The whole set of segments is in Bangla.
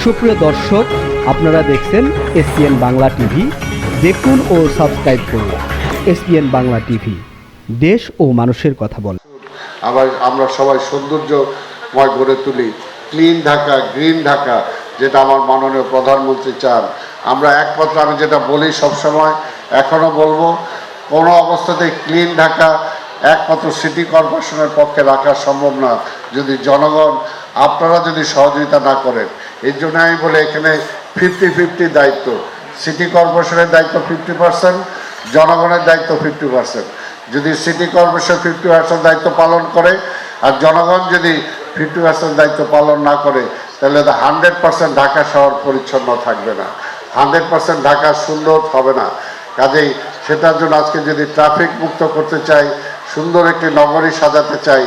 সুপ্রিয় দর্শক, আপনারা দেখছেন এসপিএন বাংলা টিভি। দেখুন ও সাবস্ক্রাইব করুন এসপিএন বাংলা টিভি, দেশ ও মানুষের কথা বলে। আবার আমরা সবাই সৌন্দর্যময় গড়ে তুলি, ক্লিন ঢাকা, গ্রিন ঢাকা, যেটা আমার মাননীয় প্রধানমন্ত্রী চান। আমরা একমাত্র, আমি যেটা বলি সবসময়, এখনও বলবো, কোনো অবস্থাতেই ক্লিন ঢাকা একমাত্র সিটি কর্পোরেশনের পক্ষে রাখা সম্ভব না যদি জনগণ, আপনারা যদি সহযোগিতা না করেন। এই জন্য আমি বলি এখানে 50-50 দায়িত্ব। সিটি কর্পোরেশনের দায়িত্ব 50%, জনগণের দায়িত্ব 50%। যদি সিটি কর্পোরেশন 50% দায়িত্ব পালন করে আর জনগণ যদি 50% দায়িত্ব পালন না করে, তাহলে 100% ঢাকা শহর পরিচ্ছন্ন থাকবে না, 100% ঢাকা সুন্দর হবে না। কাজেই সেটার জন্য আজকে যদি ট্রাফিক মুক্ত করতে চাই, সুন্দর একটি নগরী সাজাতে চাই,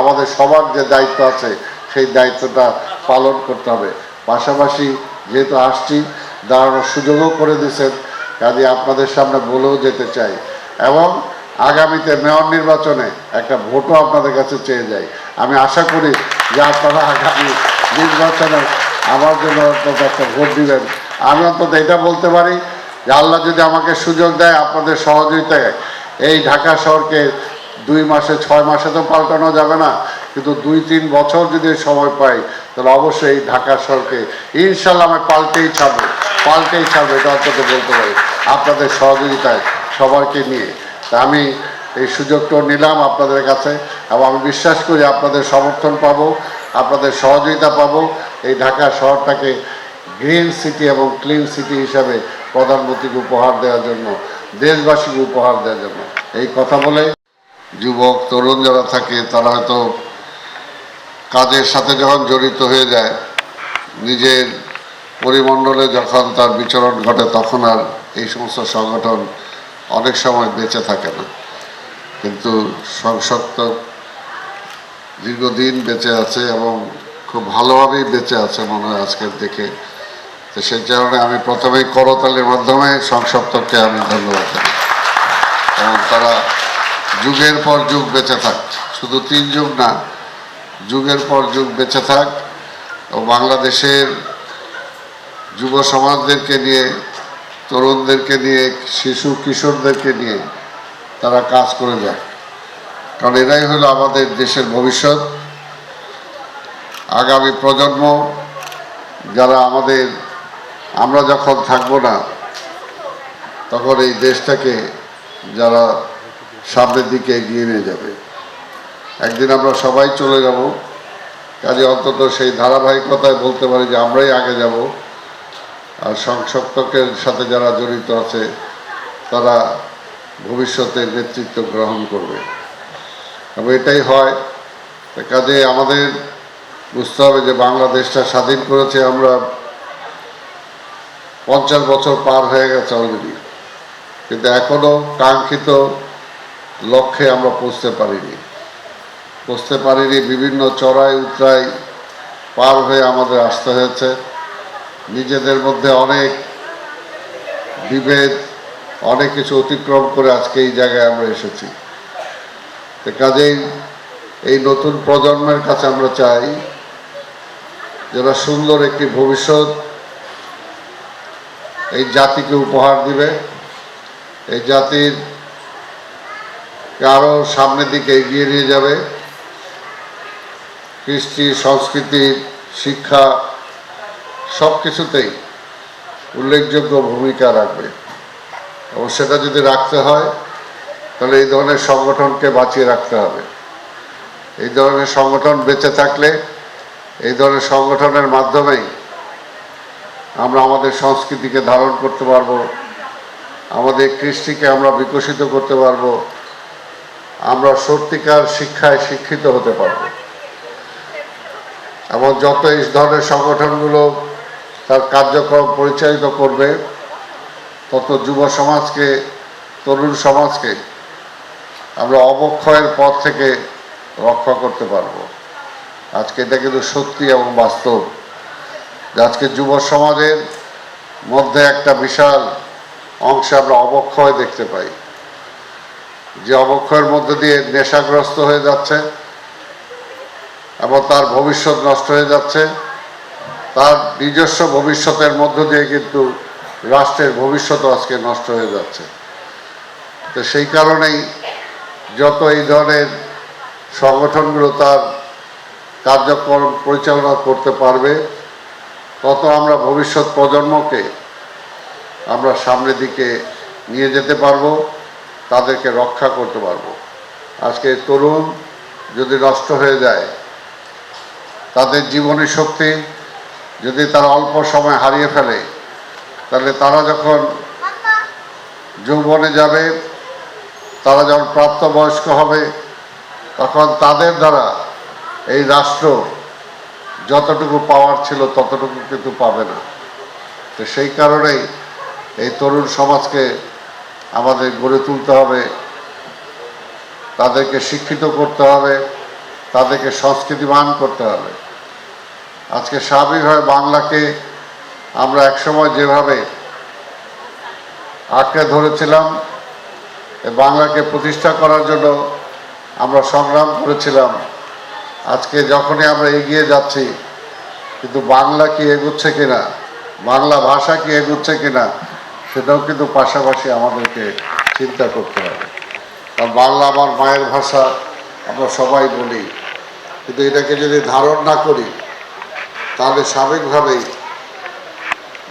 আমাদের সবার যে দায়িত্ব আছে সেই দায়িত্বটা পালন করতে হবে। পাশাপাশি যেহেতু আসছি, দাঁড়ানোর সুযোগও করে দিয়েছেন, কাজে আপনাদের সামনে বলেও যেতে চাই, এবং আগামীতে মেয়র নির্বাচনে একটা ভোটও আপনাদের কাছে চেয়ে যাই। আমি আশা করি যে আপনারা আগামী নির্বাচনে আমার জন্য অন্তত একটা ভোট দিবেন। আমি অন্তত এটা বলতে পারি যে আল্লাহ যদি আমাকে সুযোগ দেয়, আপনাদের সহযোগিতায় এই ঢাকা শহরকে 2 মাসে 6 মাসে তো পাল্টানো যাবে না, কিন্তু 2-3 বছর যদি সময় পাই, তাহলে অবশ্যই এই ঢাকা শহরকে ইনশাল্লাহ আমি পাল্টেই ছাড়বো, এটা অন্তত বলতে পারি আপনাদের সহযোগিতায় সবাইকে নিয়ে। তা আমি এই সুযোগটাও নিলাম আপনাদের কাছে, এবং আমি বিশ্বাস করি আপনাদের সমর্থন পাবো, আপনাদের সহযোগিতা পাবো এই ঢাকা শহরটাকে গ্রিন সিটি এবং ক্লিন সিটি হিসাবে প্রধানমন্ত্রীকে উপহার দেওয়ার জন্য, দেশবাসীকে উপহার দেওয়ার জন্য। এই কথা বলে যুবক তরুণ যারা থাকে, তারা হয়তো কাজের সাথে যখন জড়িত হয়ে যায়, নিজের পরিমণ্ডলে যখন তার বিচরণ ঘটে, তখন আর এই সমস্ত সংগঠন অনেক সময় বেঁচে থাকে না। কিন্তু সংসক্ত দীর্ঘদিন বেঁচে আছে এবং খুব ভালোভাবেই বেঁচে আছে মনে হয় আজকের দেখে। তো সেই কারণে আমি প্রথমেই করতালির মাধ্যমে সংসপ্তককে আমি ধন্যবাদ জানাই, এবং তারা যুগের পর যুগ বেঁচে থাক, শুধু 3 যুগ না, যুগের পর যুগ বেঁচে থাক, ও বাংলাদেশের যুব সমাজদেরকে নিয়ে, তরুণদেরকে নিয়ে, শিশু কিশোরদেরকে নিয়ে তারা কাজ করে যায়, কারণ এরাই হলো আমাদের দেশের ভবিষ্যৎ। আগামী প্রজন্ম যারা আমরা যখন থাকবো না, তখন এই দেশটাকে যারা সামনের দিকে এগিয়ে নিয়ে যাবে। একদিন আমরা সবাই চলে যাব, কাজে অন্তত সেই ধারাবাহিকতায় বলতে পারি যে আমরাই আগে যাব, আর সংসপ্তকের সাথে যারা জড়িত আছে তারা ভবিষ্যতে নেতৃত্ব গ্রহণ করবে, এবং এটাই হয়। কাজে আমাদের বুঝতে হবে যে বাংলাদেশটা স্বাধীন করেছে আমরা, 50 বছর পার হয়ে গেছে অলরেডি, কিন্তু এখনও কাঙ্ক্ষিত লক্ষ্যে আমরা পৌঁছতে পারিনি। বিভিন্ন চড়াই উতরাই পার হয়ে আমাদের আসতে হয়েছে। নিজেদের মধ্যে অনেক বিভেদ, অনেক কিছু অতিক্রম করে আজকে এই জায়গায় আমরা এসেছি। তো কাজেই এই নতুন প্রজন্মের কাছে আমরা চাই যারা সুন্দর একটি ভবিষ্যৎ এই জাতিকে উপহার দিবে, এই জাতির আরও সামনের দিকে এগিয়ে নিয়ে যাবে, কৃষ্টি, সংস্কৃতি, শিক্ষা সব কিছুতেই উল্লেখযোগ্য ভূমিকা রাখবে। এবং সেটা যদি রাখতে হয়, তাহলে এই ধরনের সংগঠনকে বাঁচিয়ে রাখতে হবে। এই ধরনের সংগঠন বেঁচে থাকলে, এই ধরনের সংগঠনের মাধ্যমেই আমরা আমাদের সংস্কৃতিকে ধারণ করতে পারবো, আমাদের কৃষ্টিকে আমরা বিকশিত করতে পারবো, আমরা সত্যিকার শিক্ষায় শিক্ষিত হতে পারবো। এবং যত এই ধরনের সংগঠনগুলো তার কার্যক্রম পরিচালিত করবে, তত যুব সমাজকে, তরুণ সমাজকে আমরা অবক্ষয়ের পথ থেকে রক্ষা করতে পারবো। আজকে এটা কিন্তু সত্যি এবং বাস্তব যে আজকে যুব সমাজের মধ্যে একটা বিশাল অংশে আমরা অবক্ষয় দেখতে পাই, যে অবক্ষয়ের মধ্যে দিয়ে নেশাগ্রস্ত হয়ে যাচ্ছে এবং তার ভবিষ্যৎ নষ্ট হয়ে যাচ্ছে, তার নিজস্ব ভবিষ্যতের মধ্য দিয়ে কিন্তু রাষ্ট্রের ভবিষ্যৎ আজকে নষ্ট হয়ে যাচ্ছে। তো সেই কারণেই যত এই ধরনের সংগঠনগুলো তার কার্যক্রম পরিচালনা করতে পারবে, তত আমরা ভবিষ্যৎ প্রজন্মকে আমরা সামনের দিকে নিয়ে যেতে পারবো, তাদেরকে রক্ষা করতে পারবো। আজকে তরুণ যদি নষ্ট হয়ে যায়, তাদের জীবনী শক্তি যদি তারা অল্প সময় হারিয়ে ফেলে, তাহলে তারা যখন যৌবনে যাবে, তারা যখন প্রাপ্তবয়স্ক হবে, তখন তাদের দ্বারা এই রাষ্ট্র যতটুকু পাওয়ার ছিল ততটুকু কিন্তু পাবে না। তো সেই কারণেই এই তরুণ সমাজকে আমাদের গড়ে তুলতে হবে, তাদেরকে শিক্ষিত করতে হবে, তাদেরকে সংস্কৃতিবান করতে হবে। আজকে স্বাভাবিকভাবে বাংলাকে আমরা একসময় যেভাবে আঁকড়ে ধরেছিলাম, বাংলাকে প্রতিষ্ঠা করার জন্য আমরা সংগ্রাম করেছিলাম, আজকে যখনই আমরা এগিয়ে যাচ্ছি, কিন্তু বাংলা কি এগুচ্ছে কিনা, বাংলা ভাষা কি এগুচ্ছে কিনা, সেটাও কিন্তু পাশাপাশি আমাদেরকে চিন্তা করতে হবে। কারণ বাংলা আমার মায়ের ভাষা, আমরা সবাই বলি, কিন্তু এটাকে যদি ধারণ না করি, তাহলে স্বাভাবিকভাবেই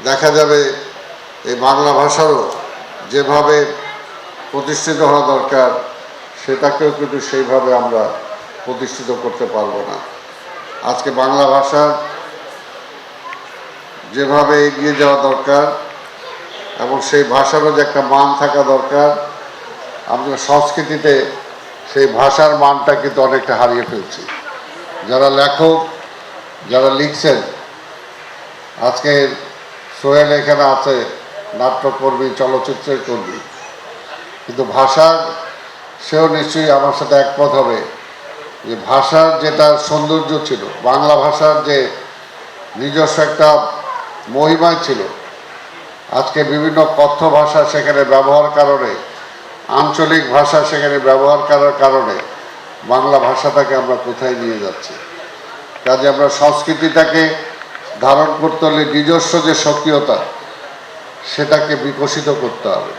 দেখা যাবে এই বাংলা ভাষারও যেভাবে প্রতিষ্ঠিত হওয়া দরকার, সেটাকেও কিন্তু সেইভাবে আমরা প্রতিষ্ঠিত করতে পারবো না। আজকে বাংলা ভাষার যেভাবে এগিয়ে যাওয়া দরকার এবং সেই ভাষারও যে একটা মান থাকা দরকার, আমরা সংস্কৃতিতে সেই ভাষার মানটা কিন্তু অনেকটা হারিয়ে ফেলছি। যারা লেখক, যারা লিখছেন, আজকে সোহেল এখানে আছে, নাট্যকর্মী, চলচ্চিত্রের কর্মী, কিন্তু ভাষার সেও নিশ্চয়ই আমার সাথে একমত হবে যে ভাষার যেটা সৌন্দর্য ছিল, বাংলা ভাষার যে নিজস্ব একটা মহিমা ছিল, আজকে বিভিন্ন কথ্য ভাষা সেখানে ব্যবহার কারণে, আঞ্চলিক ভাষা সেখানে ব্যবহার করার কারণে বাংলা ভাষাটাকে আমরা কোথায় নিয়ে যাচ্ছি। কাজে আমরা সংস্কৃতিটাকে ধারণ করতে হলে নিজস্ব যে স্বকীয়তা, সেটাকে বিকশিত করতে হবে।